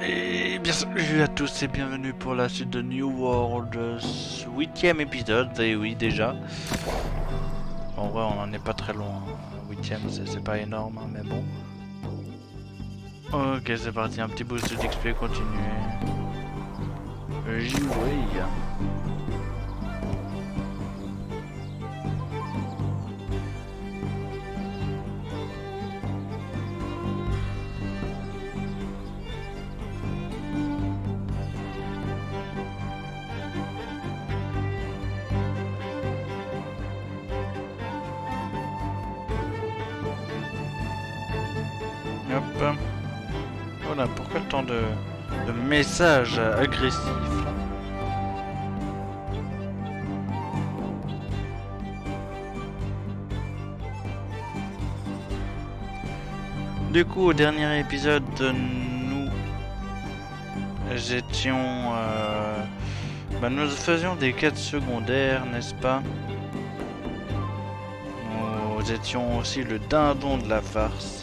Et bien salut à tous et bienvenue pour la suite de New World, 8ème épisode, et oui déjà. En vrai on en est pas très loin, 8ème c'est pas énorme hein, mais bon. Ok c'est parti, un petit boost d'XP, continuer. Jouer. Hop. Voilà, pourquoi le temps de message agressif là? Du coup au dernier épisode nous étions... nous faisions des quêtes secondaires, n'est-ce pas? Nous étions aussi le dindon de la farce.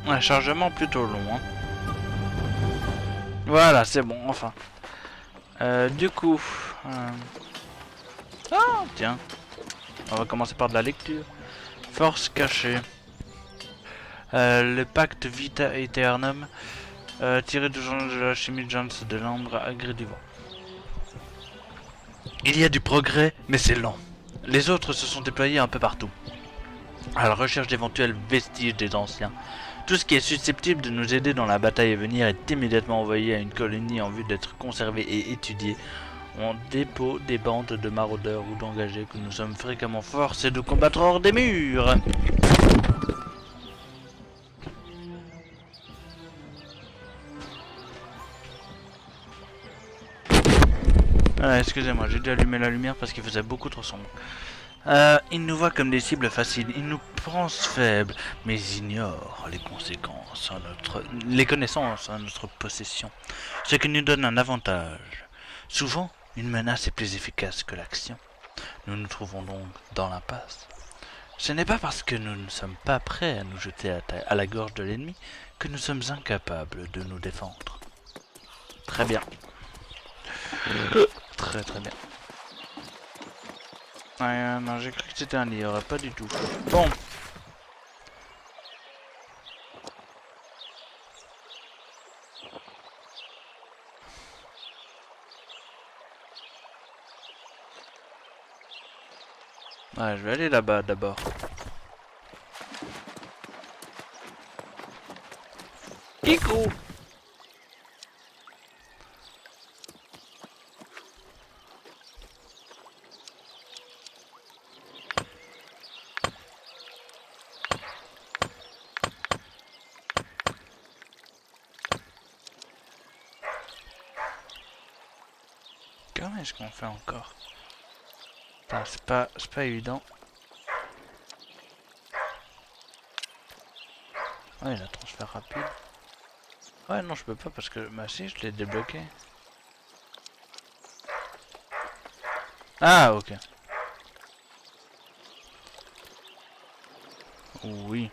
Un chargement plutôt long. Hein. Voilà, c'est bon, enfin. Du coup... Ah, tiens. On va commencer par de la lecture. Force cachée. Le pacte Vita Aeternum, tiré de la chimie de Jones de l'ambre à gré du vent. Il y a du progrès, mais c'est lent. Les autres se sont déployés un peu partout, à la recherche d'éventuels vestiges des anciens. Tout ce qui est susceptible de nous aider dans la bataille à venir est immédiatement envoyé à une colonie en vue d'être conservé et étudié. On dépôt des bandes de maraudeurs ou d'engagés que nous sommes fréquemment forcés de combattre hors des murs. Ah, excusez-moi, j'ai dû allumer la lumière parce qu'il faisait beaucoup trop sombre. Il nous voit comme des cibles faciles, il nous pense faibles, mais ignore les connaissances à notre possession, ce qui nous donne un avantage. Souvent, une menace est plus efficace que l'action. Nous nous trouvons donc dans l'impasse. Ce n'est pas parce que nous ne sommes pas prêts à nous jeter à la gorge de l'ennemi que nous sommes incapables de nous défendre. Très bien. Très très bien. Non, j'ai cru que c'était un livre, pas du tout. Bon. Ouais, je vais aller là-bas d'abord. Kikou. Comment est-ce qu'on fait encore? C'est pas évident. Ouais, la transfert rapide. Ouais, non, je peux pas parce que... Bah si, je l'ai débloqué. Ah, ok. Oui.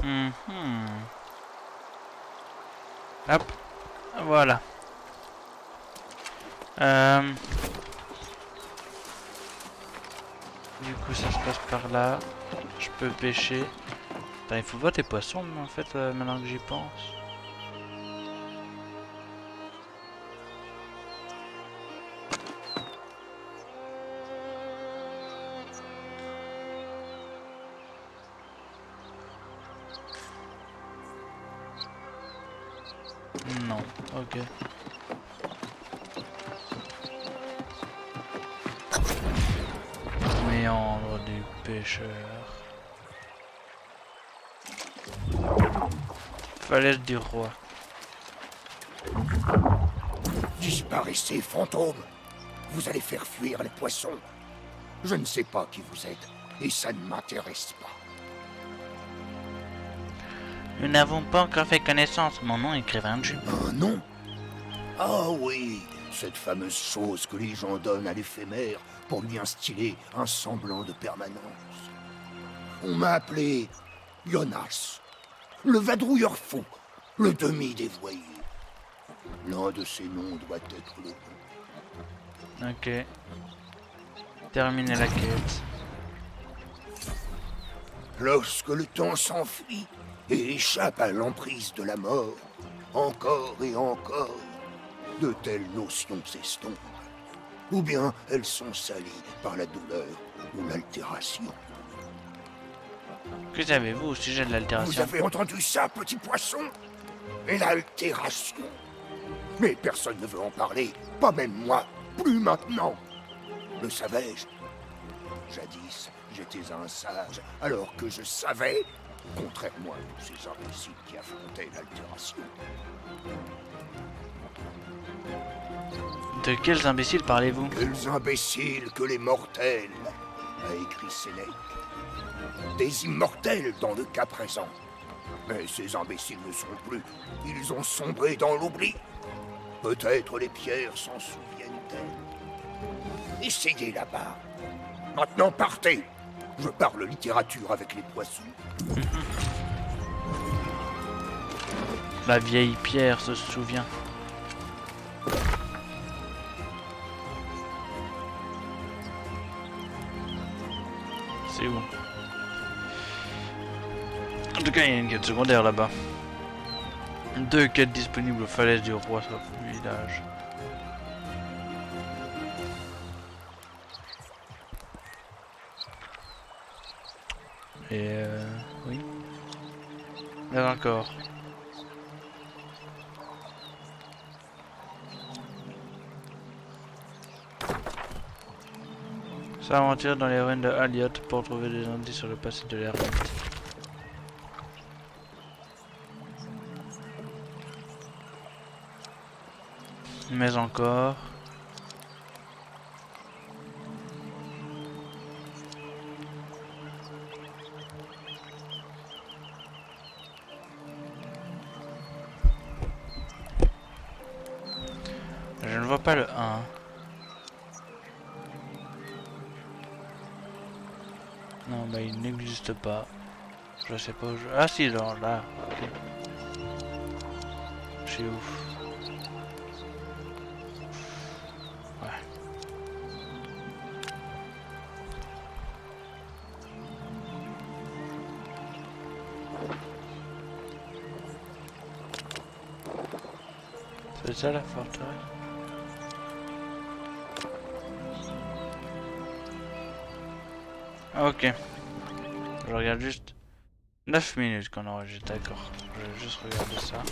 Mhm. Hop, voilà. Du coup, ça se passe par là. Je peux pêcher. Putain, il faut voir tes poissons, en fait, maintenant que j'y pense. Non, ok. Méandre du pêcheur. Falaise du roi. Disparaissez, fantôme. Vous allez faire fuir les poissons. Je ne sais pas qui vous êtes, et ça ne m'intéresse pas. Nous n'avons pas encore fait connaissance. Mon nom est Crévinju. Un nom? Ah oui, cette fameuse chose que les gens donnent à l'éphémère pour lui instiller un semblant de permanence. On m'a appelé Jonas, le vadrouilleur fou, le demi-dévoyé. L'un de ces noms doit être le bon. Ok. Terminer la quête. Lorsque le temps s'enfuit et échappe à l'emprise de la mort, encore et encore, de telles notions s'estompent. Ou bien elles sont salies par la douleur ou l'altération. Que savez-vous au sujet de Vous l'altération? avez entendu ça, petit poisson? L'altération. Mais personne ne veut en parler, pas même moi, plus maintenant. Le savais-je? Jadis, j'étais un sage, alors que je savais, contrairement à tous ces imbéciles qui affrontaient l'altération. De quels imbéciles parlez-vous? Quels imbéciles que les mortels, a écrit Sénèque. Des immortels dans le cas présent. Mais ces imbéciles ne sont plus. Ils ont sombré dans l'oubli. Peut-être les pierres s'en souviennent-elles. Essayez là-bas. Maintenant partez. Je parle littérature avec les poissons. La vieille pierre se souvient. C'est où? En tout cas, il y a une quête secondaire là-bas. 2 quêtes disponibles aux falaises du roi sur le village. Et oui. Là encore. S'aventure dans les ruines de Aliot pour trouver des indices sur le passé de l'ermite. Mais encore. Je ne vois pas le 1. Non, bah il n'existe pas. Je sais pas où je... Ah si, genre là. Ok. Je suis ouf. Ouais. C'est ça la forteresse? Ok. Je regarde juste 9 minutes qu'on enregistre, d'accord. Je vais juste regarder ça.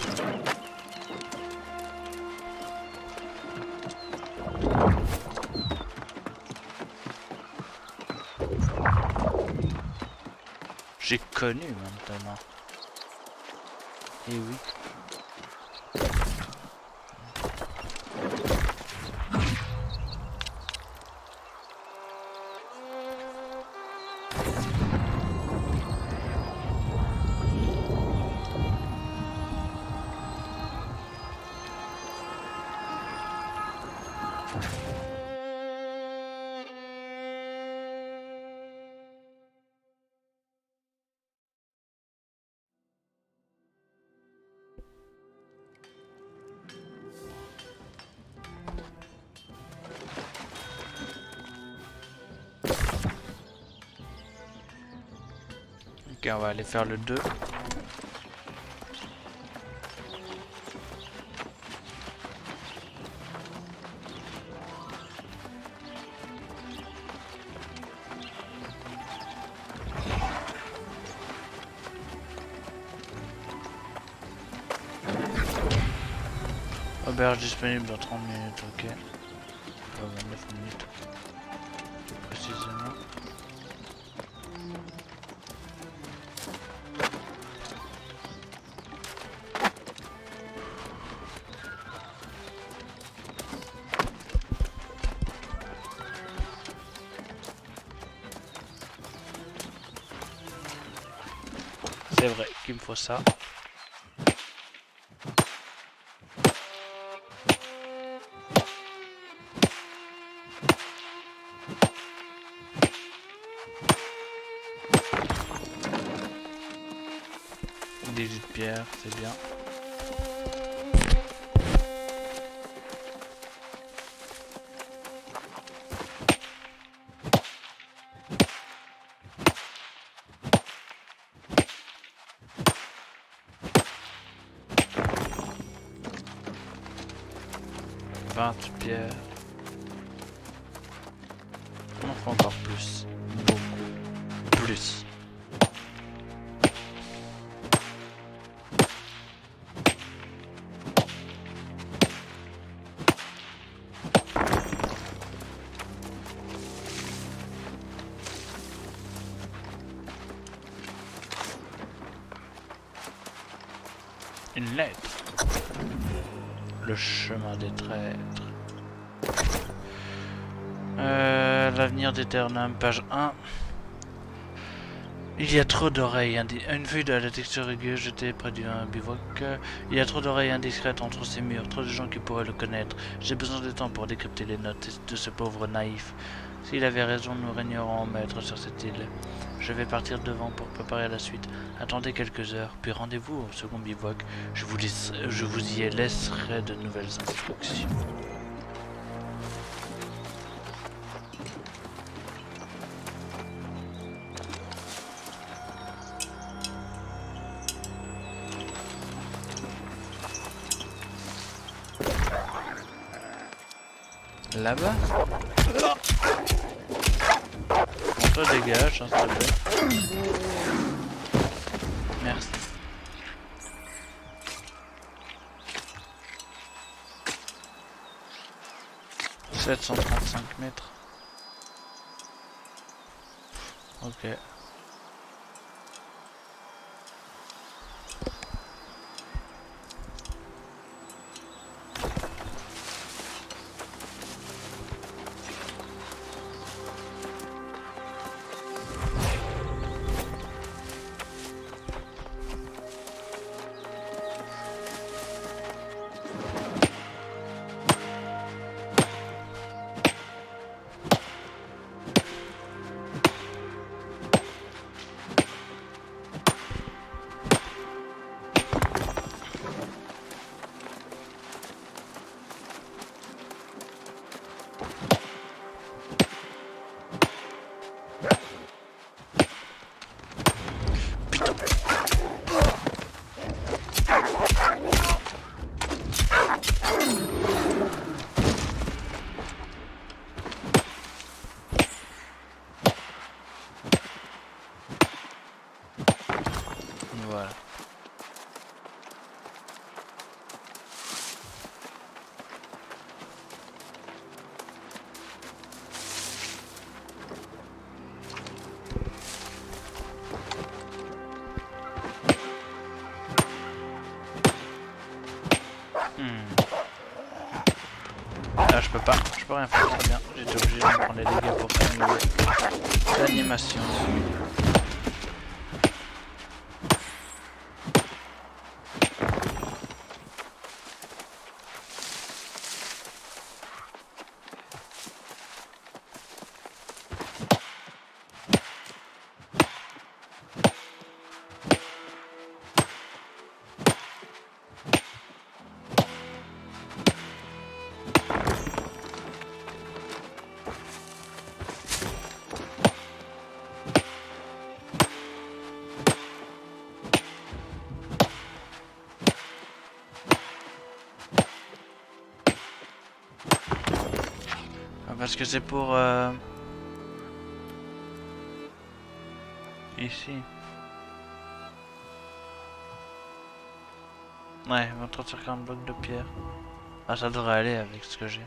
J'ai connu maintenant. Et oui. Ok, on va aller faire le 2. Auberge disponible dans 30 minutes, ok. 29 minutes. Précisément. C'est vrai qu'il me faut ça. Des jus de pierre, c'est bien. Pierre. On en faut encore plus. Beaucoup. Plus. Une lettre. Le chemin des traîtres. L'avenir d'Eternum, page 1. Il y a trop d'oreilles une feuille de la texture rugueuse jetée près d'un bivouac. Il y a trop d'oreilles indiscrètes entre ces murs, trop de gens qui pourraient le connaître. J'ai besoin de temps pour décrypter les notes de ce pauvre naïf. S'il avait raison, nous régnerons en maître sur cette île. Je vais partir devant pour préparer la suite. Attendez quelques heures, puis rendez-vous au second bivouac. Je vous y laisserai de nouvelles instructions. Là-bas? Bon, toi dégage, hein, s'il te plaît. Merci. « 735 mètres. » Ok. Voilà. Là je peux rien faire, très bien. J'étais obligé de me prendre les dégâts pour faire l'animation. Est-ce que c'est pour... Ici. Ouais, 23 sur 40 blocs de pierre. Ah, ça devrait aller avec ce que j'ai.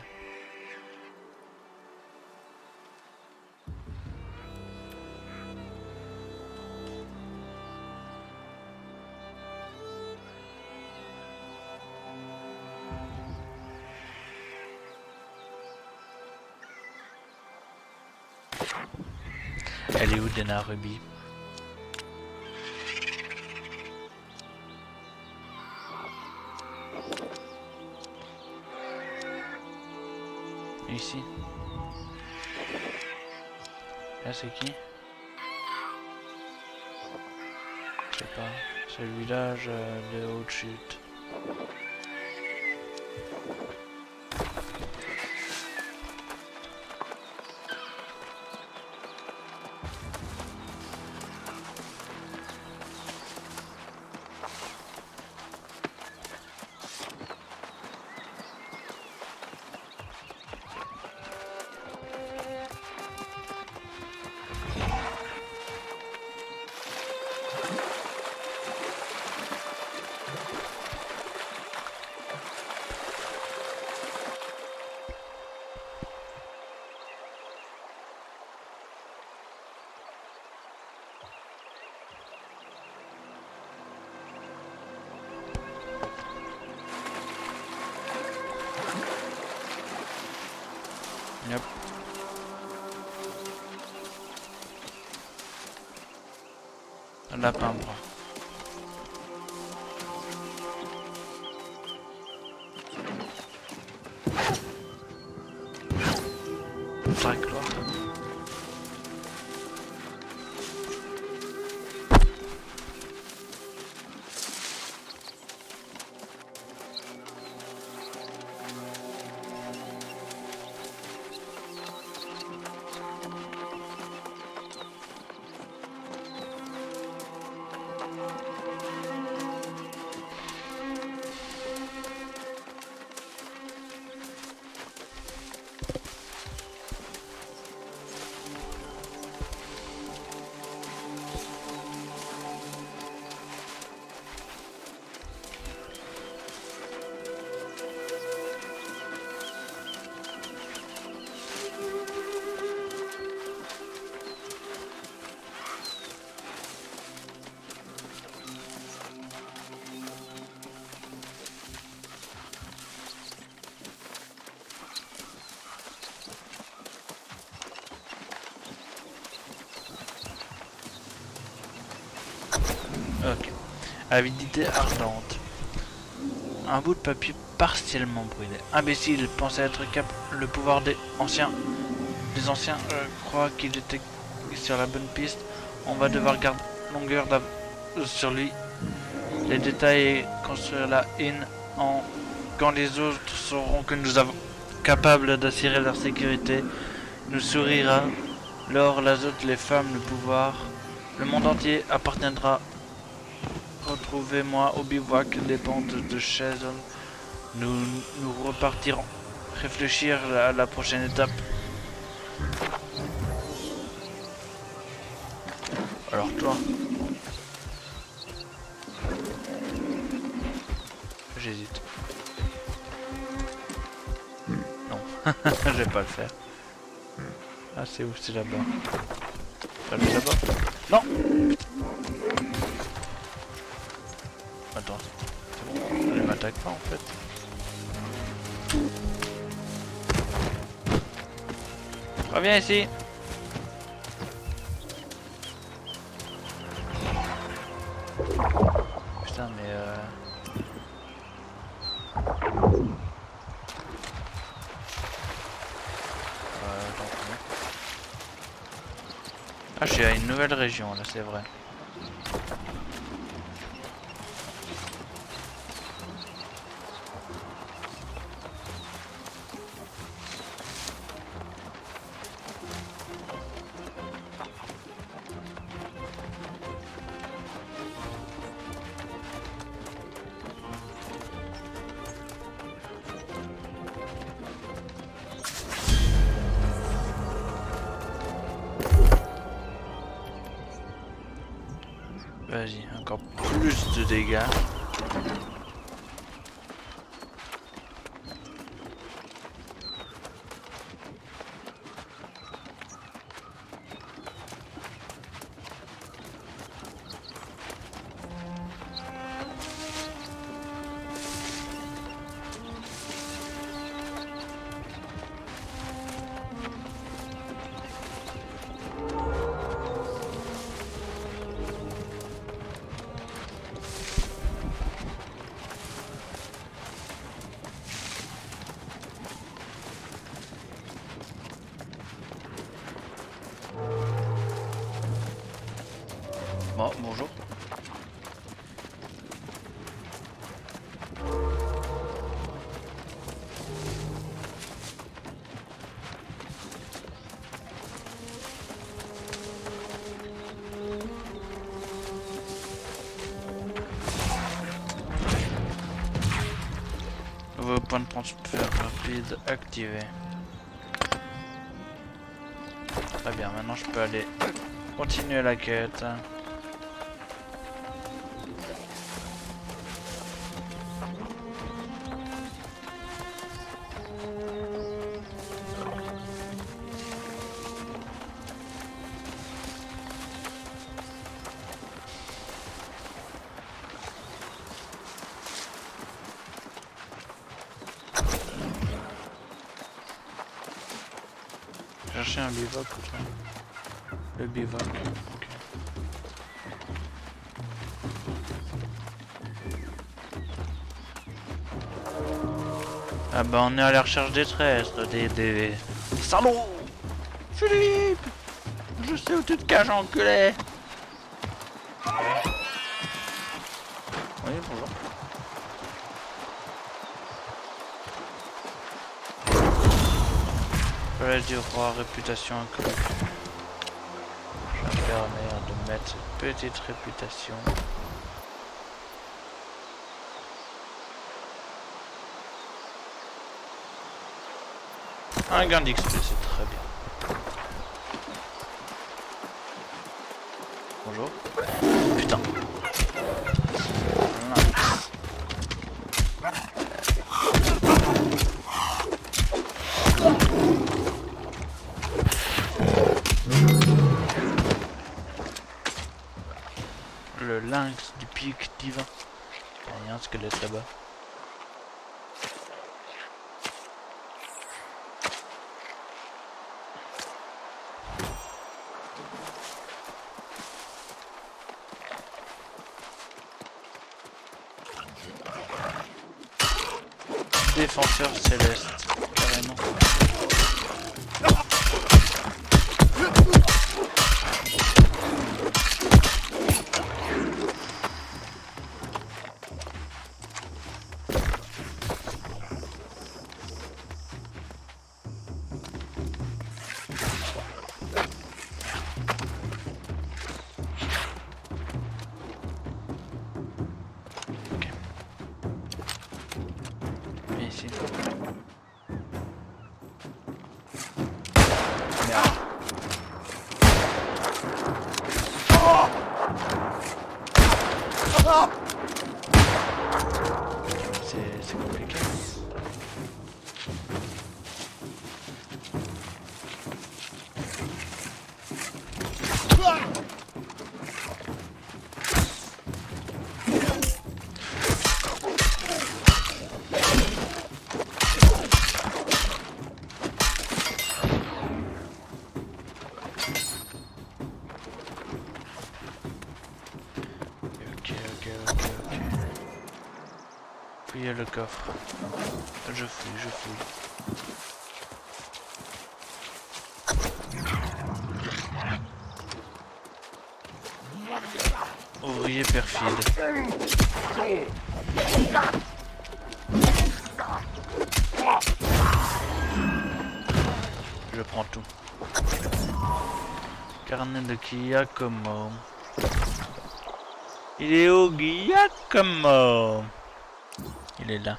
Elle est où, Dena Ruby? Ici. Là, c'est qui? Je sais pas. C'est le village de Haute-Chute. Yep. Un lapin brun. Tracloir. Ok. Avidité ardente. Un bout de papier partiellement brûlé. Imbécile, pensait être le pouvoir des anciens. Les anciens croient qu'il était sur la bonne piste. On va devoir garder longueur sur lui. Les détails et construire la haine en quand les autres sauront que nous sommes capables d'assurer leur sécurité. Nous sourira. L'or, l'azote, les femmes, le pouvoir. Le monde entier appartiendra. Retrouvez-moi au bivouac des pentes de Chazon. Nous repartirons. Réfléchir à la prochaine étape. Alors toi. J'hésite. Non. Je vais pas le faire. Ah c'est où? C'est là-bas. Là-bas? Non. Attends. C'est bon. Elle m'attaque pas en fait. Reviens ici. Putain mais ah je suis à une nouvelle région là c'est vrai. Vas-y, encore plus de dégâts. Bon, bonjour. Nouveau point de transfert rapide activé. Très bien, maintenant je peux aller continuer la quête. Chercher un bivouac ou quoi? Le bivouac, ok. Ah bah on est à la recherche des tresses, des salauds. Philippe, je sais où tu te caches, enculé. Oui, bonjour. Palais du roi, réputation inconnue. Je me permets de mettre cette petite réputation. Un gain d'XP, c'est très bien. Bonjour. Putain. Le lynx du pic divin. Il y a un squelette là-bas. Défenseur céleste, carrément. Ici. Merde. C'est compliqué. Ok. Fouiller le coffre. Je fouille. Ouvrier perfide. Je prends tout. Carnet de Giacomo. Il est où, Giacomo? Il est là.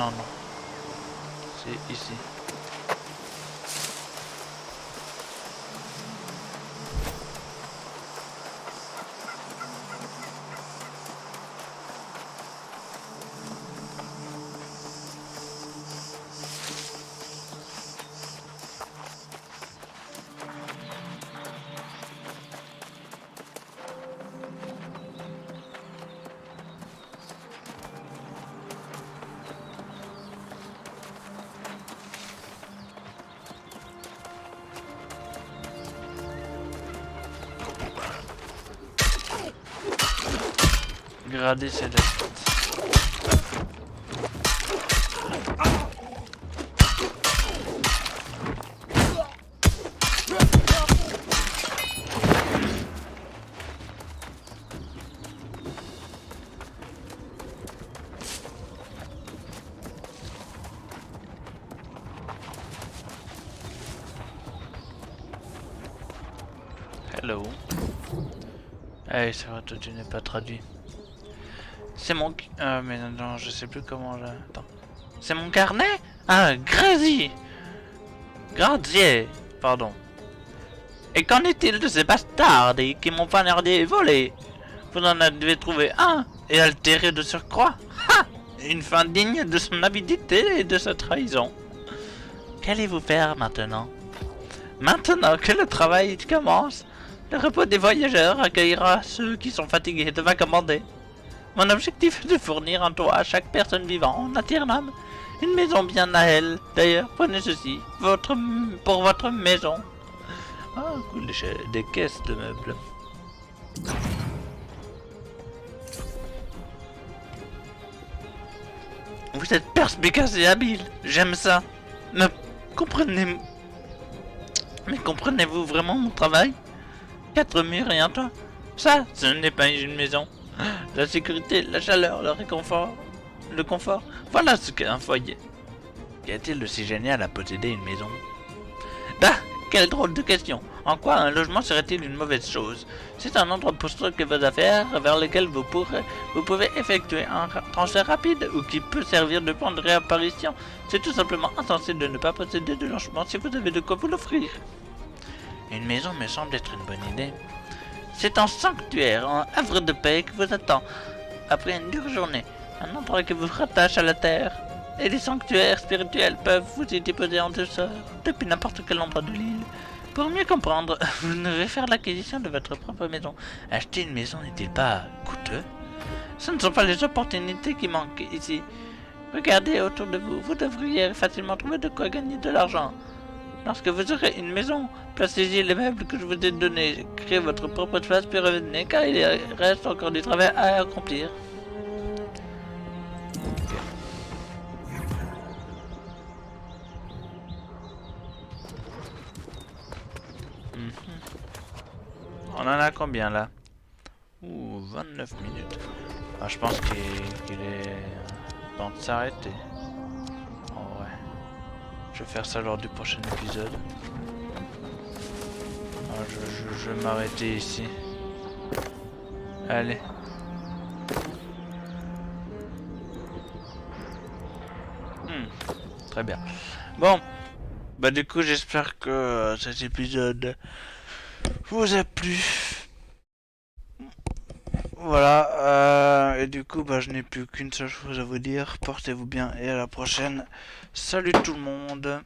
non, non. C'est ici. Gradé céleste. Hello. Eh, c'est vrai, toi tu n'es pas traduit. C'est mon... mais non, je sais plus comment je... Attends. C'est mon carnet? Ah, Grazi! Grazier, pardon. Et qu'en est-il de ces bastards qui m'ont poignardé et volé? Vous en avez trouvé un, et altéré de surcroît? Ha! Une fin digne de son avidité et de sa trahison. Qu'allez-vous faire maintenant? Maintenant que le travail commence, le repos des voyageurs accueillera ceux qui sont fatigués de vagabonder. Mon objectif est de fournir un toit à chaque personne vivant en Aeternum. Une maison bien à elle. D'ailleurs, prenez ceci pour votre maison. Ah, cool, des caisses de meubles. Vous êtes perspicace et habile. J'aime ça. Mais comprenez... Mais comprenez-vous vraiment mon travail? 4 murs et un toit. Ça, ce n'est pas une maison. La sécurité, la chaleur, le réconfort, le confort, voilà ce qu'est un foyer. Qu'y a-t-il de si génial à posséder une maison? Ah, quelle drôle de question. En quoi un logement serait-il une mauvaise chose? C'est un endroit pour stocker vos affaires vers lequel vous pouvez effectuer un transfert rapide ou qui peut servir de point de réapparition. C'est tout simplement insensé de ne pas posséder de logement si vous avez de quoi vous l'offrir. Une maison me semble être une bonne idée. C'est un sanctuaire, un havre de paix qui vous attend après une dure journée, un endroit qui vous rattache à la terre. Et les sanctuaires spirituels peuvent vous y déposer en douceur, depuis n'importe quel endroit de l'île. Pour mieux comprendre, vous devez faire l'acquisition de votre propre maison. Acheter une maison n'est-il pas coûteux? Ce ne sont pas les opportunités qui manquent ici. Regardez autour de vous, vous devriez facilement trouver de quoi gagner de l'argent. Lorsque vous aurez une maison, placez-y les meubles que je vous ai donnés. Créez votre propre espace puis revenez, car il reste encore du travail à accomplir. On en a combien là? Ouh, 29 minutes. Ah, je pense qu'il est temps de s'arrêter. En vrai. Je vais faire ça lors du prochain épisode. Ah, je vais m'arrêter ici. Allez. Très bien. Bon. Bah du coup j'espère que cet épisode vous a plu. Voilà. Et du coup bah je n'ai plus qu'une seule chose à vous dire. Portez-vous bien et à la prochaine. Salut tout le monde.